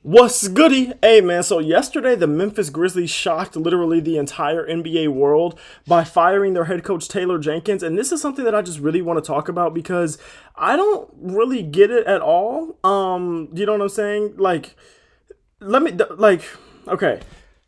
What's goody? Hey man, so yesterday the Memphis Grizzlies shocked literally the entire NBA world by firing their head coach Taylor Jenkins, and this is something that I just really want to talk about because I don't really get it at all. You know what I'm saying? Let me okay.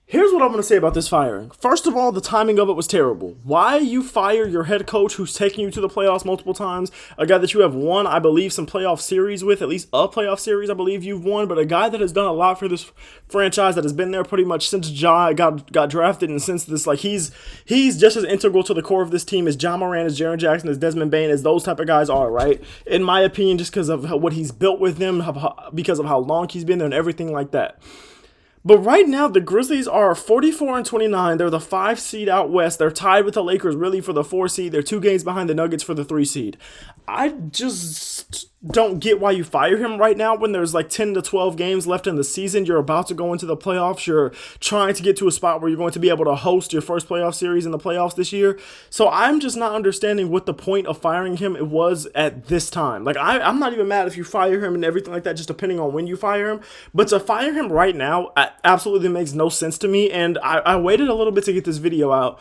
Here's what I'm going to say about this firing. First of all, the timing of it was terrible. Why you fire your head coach who's taken you to the playoffs multiple times, a guy that you have won, I believe, some playoff series with, at least a playoff series I believe you've won, but a guy that has done a lot for this franchise, that has been there pretty much since Ja got drafted, and since this, like, he's just as integral to the core of this team as Ja Morant, as Jaren Jackson, as Desmond Bane, as those type of guys are, right? In my opinion, just because of what he's built with them, because of how long he's been there and everything like that. But right now, the Grizzlies are 44-29. They're the 5 seed out west. They're tied with the Lakers really for the 4 seed. They're 2 games behind the Nuggets for the 3 seed. I just don't get why you fire him right now when there's like 10 to 12 games left in the season. You're about to go into the playoffs. You're trying to get to a spot where you're going to be able to host your first playoff series in the playoffs this year. So I'm just not understanding what the point of firing him it was at this time. Like, I'm not even mad if you fire him and everything like that, just depending on when you fire him. But to fire him right now absolutely makes no sense to me. And I waited a little bit to get this video out.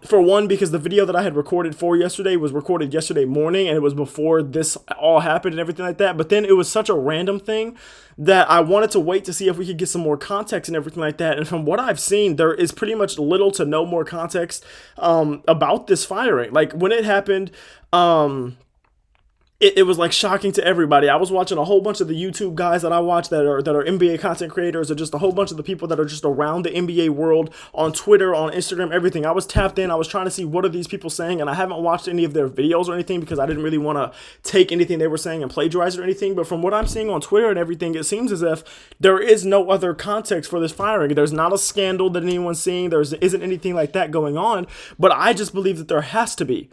For one, because the video that I had recorded for yesterday was recorded yesterday morning, and it was before this all happened and everything like that. But then it was such a random thing that I wanted to wait to see if we could get some more context and everything like that. And from what I've seen, there is pretty much little to no more context about this firing. Like, when it happened, it was like shocking to everybody. I was watching a whole bunch of the YouTube guys that I watch that are NBA content creators, or just a whole bunch of the people that are just around the NBA world on Twitter, on Instagram, everything. I was tapped in. I was trying to see what are these people saying, and I haven't watched any of their videos or anything because I didn't really want to take anything they were saying and plagiarize it or anything. But from what I'm seeing on Twitter and everything, it seems as if there is no other context for this firing. There's not a scandal that anyone's seeing. There isn't anything like that going on. But I just believe that there has to be.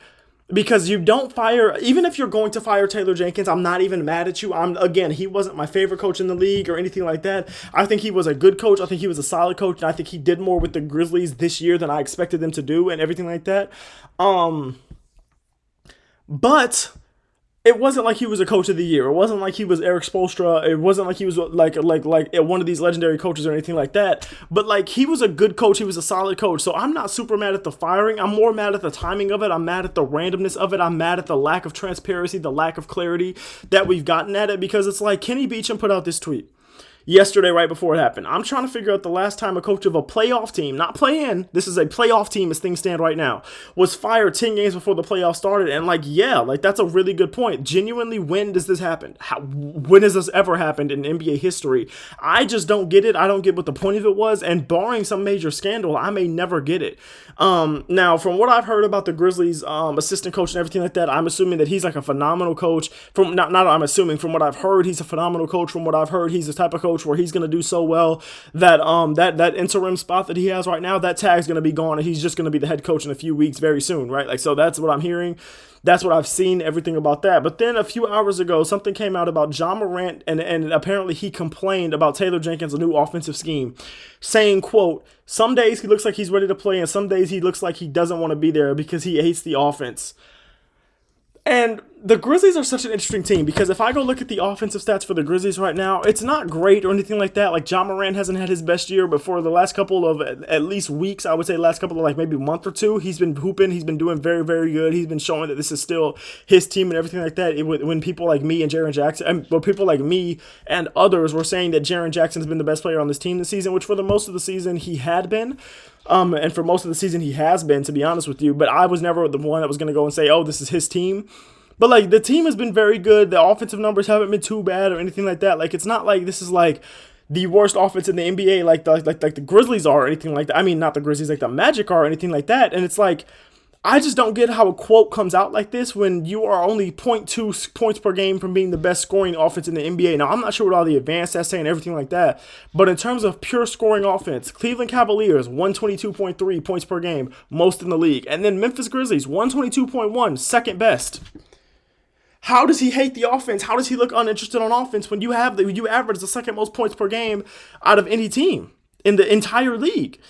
Because you don't fire, even if you're going to fire Taylor Jenkins, I'm not even mad at you. Again, he wasn't my favorite coach in the league or anything like that. I think he was a good coach. I think he was a solid coach. And I think he did more with the Grizzlies this year than I expected them to do and everything like that. But it wasn't like he was a coach of the year. It wasn't like he was Eric Spoelstra. It wasn't like he was like one of these legendary coaches or anything like that. But like, he was a good coach. He was a solid coach. So I'm not super mad at the firing. I'm more mad at the timing of it. I'm mad at the randomness of it. I'm mad at the lack of transparency, the lack of clarity that we've gotten at it. Because it's like, Kenny Beecham put out this tweet yesterday right before it happened. I'm trying to figure out the last time a coach of a playoff team, not play-in, this is a playoff team as things stand right now, was fired 10 games before the playoffs started. And like, yeah, like, that's a really good point. Genuinely, when does this happen? When has this ever happened in NBA history? I just don't get it. I don't get what the point of it was. And barring some major scandal, I may never get it. Now, from what I've heard about the Grizzlies assistant coach and everything like that, I'm assuming that he's like a phenomenal coach. From what I've heard, he's a phenomenal coach. From what I've heard, he's the type of coach where he's going to do so well that that interim spot that he has right now, that tag's going to be gone, and he's just going to be the head coach in a few weeks very soon, right? Like, so that's what I'm hearing. That's what I've seen, everything about that. But then a few hours ago, something came out about Ja Morant, and apparently he complained about Taylor Jenkins' new offensive scheme, saying, quote, "Some days he looks like he's ready to play, and some days he looks like he doesn't want to be there because he hates the offense." And the Grizzlies are such an interesting team because if I go look at the offensive stats for the Grizzlies right now, it's not great or anything like that. Like, Ja Morant hasn't had his best year, but for the last couple of at least weeks, I would say last couple of like maybe a month or two, he's been hooping. He's been doing very, very good. He's been showing that this is still his team and everything like that. When people like me and Jaren Jackson, well, people like me and others were saying that Jaren Jackson has been the best player on this team this season, which for the most of the season he had been. And for most of the season he has been, to be honest with you. But I was never the one that was going to go and say, oh, this is his team. But like, the team has been very good. The offensive numbers haven't been too bad or anything like that. Like, it's not like this is like the worst offense in the NBA like the Grizzlies are or anything like that. I mean, not the Grizzlies, like the Magic are or anything like that. And it's like, I just don't get how a quote comes out like this when you are only 0.2 points per game from being the best scoring offense in the NBA. Now, I'm not sure what all the advanced stats say and everything like that, but in terms of pure scoring offense, Cleveland Cavaliers, 122.3 points per game, most in the league. And then Memphis Grizzlies, 122.1, second best. How does he hate the offense? How does he look uninterested on offense when you average the second most points per game out of any team in the entire league?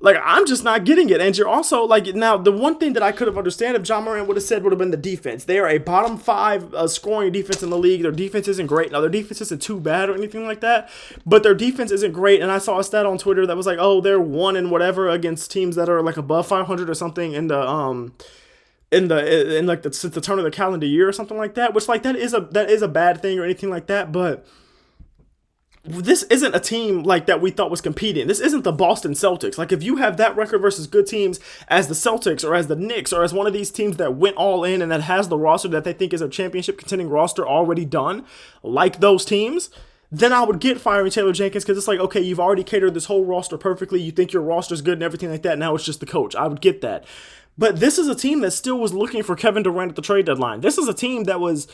Like, I'm just not getting it. And you're also, like, now, the one thing that I could have understood if John Morant would have said would have been the defense. They are a bottom 5 scoring defense in the league. Their defense isn't great. Now, their defense isn't too bad or anything like that, but their defense isn't great. And I saw a stat on Twitter that was like, oh, they're 1 and whatever against teams that are, like, above 500 or something in the, in like since the turn of the calendar year or something like that, which, like, that is a bad thing or anything like that, but this isn't a team like that we thought was competing. This isn't the Boston Celtics. Like, if you have that record versus good teams as the Celtics or as the Knicks or as one of these teams that went all in and that has the roster that they think is a championship contending roster already done, like those teams, then I would get firing Taylor Jenkins, because it's like, okay, you've already catered this whole roster perfectly. You think your roster's good and everything like that. Now it's just the coach. I would get that. But this is a team that still was looking for Kevin Durant at the trade deadline. This is a team that was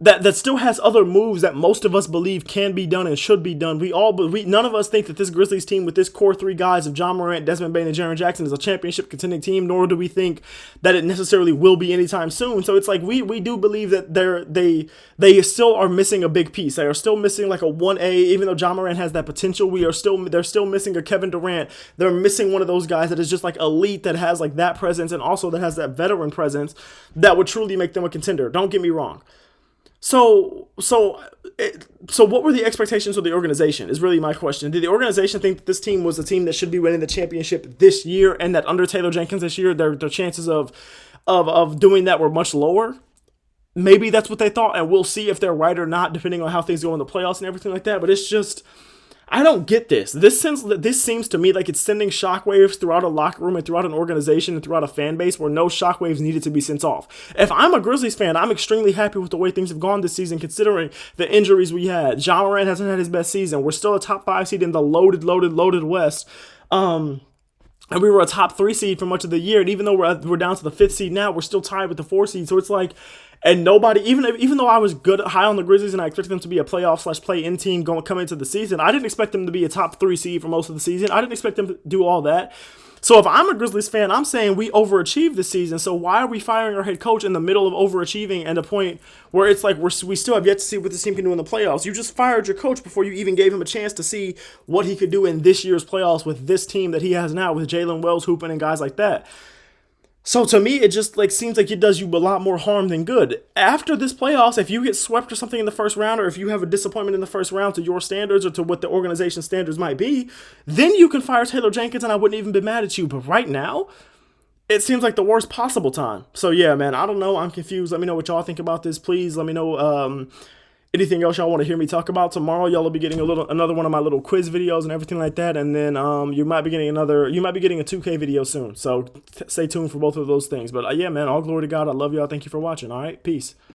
that still has other moves that most of us believe can be done and should be done. None of us think that this Grizzlies team with this core 3 guys of John Morant, Desmond Bane, and Jaren Jackson is a championship contending team, nor do we think that it necessarily will be anytime soon. So it's like we do believe that they still are missing a big piece. They are still missing like a 1A, even though John Morant has that potential. They're still missing a Kevin Durant. They're missing one of those guys that is just like elite, that has like that presence and also that has that veteran presence that would truly make them a contender. Don't get me wrong. So what were the expectations of the organization is really my question. Did the organization think that this team was a team that should be winning the championship this year, and that under Taylor Jenkins this year, their chances of doing that were much lower? Maybe that's what they thought, and we'll see if they're right or not, depending on how things go in the playoffs and everything like that. But it's just, I don't get this. This seems to me like it's sending shockwaves throughout a locker room and throughout an organization and throughout a fan base where no shockwaves needed to be sent off. If I'm a Grizzlies fan, I'm extremely happy with the way things have gone this season, considering the injuries we had. John Morant hasn't had his best season. We're still a top 5 seed in the loaded West. And we were a top 3 seed for much of the year. And even though we're down to the 5th seed now, we're still tied with the 4 seed. So it's like, and nobody, even though I was high on the Grizzlies and I expected them to be a playoff/play-in team coming into the season, I didn't expect them to be a top 3 seed for most of the season. I didn't expect them to do all that. So if I'm a Grizzlies fan, I'm saying we overachieved this season. So why are we firing our head coach in the middle of overachieving and a point where it's like we still have yet to see what this team can do in the playoffs? You just fired your coach before you even gave him a chance to see what he could do in this year's playoffs with this team that he has now, with Jalen Wells hooping and guys like that. So to me, it just like seems like it does you a lot more harm than good. After this playoffs, if you get swept or something in the first round, or if you have a disappointment in the first round to your standards or to what the organization's standards might be, then you can fire Taylor Jenkins and I wouldn't even be mad at you. But right now, it seems like the worst possible time. So yeah, man, I don't know. I'm confused. Let me know what y'all think about this. Please let me know anything else y'all want to hear me talk about. Tomorrow y'all will be getting another one of my little quiz videos and everything like that, and then you might be getting a 2K video soon, so stay tuned for both of those things. But yeah, man, all glory to God. I love y'all. Thank you for watching. All right, peace.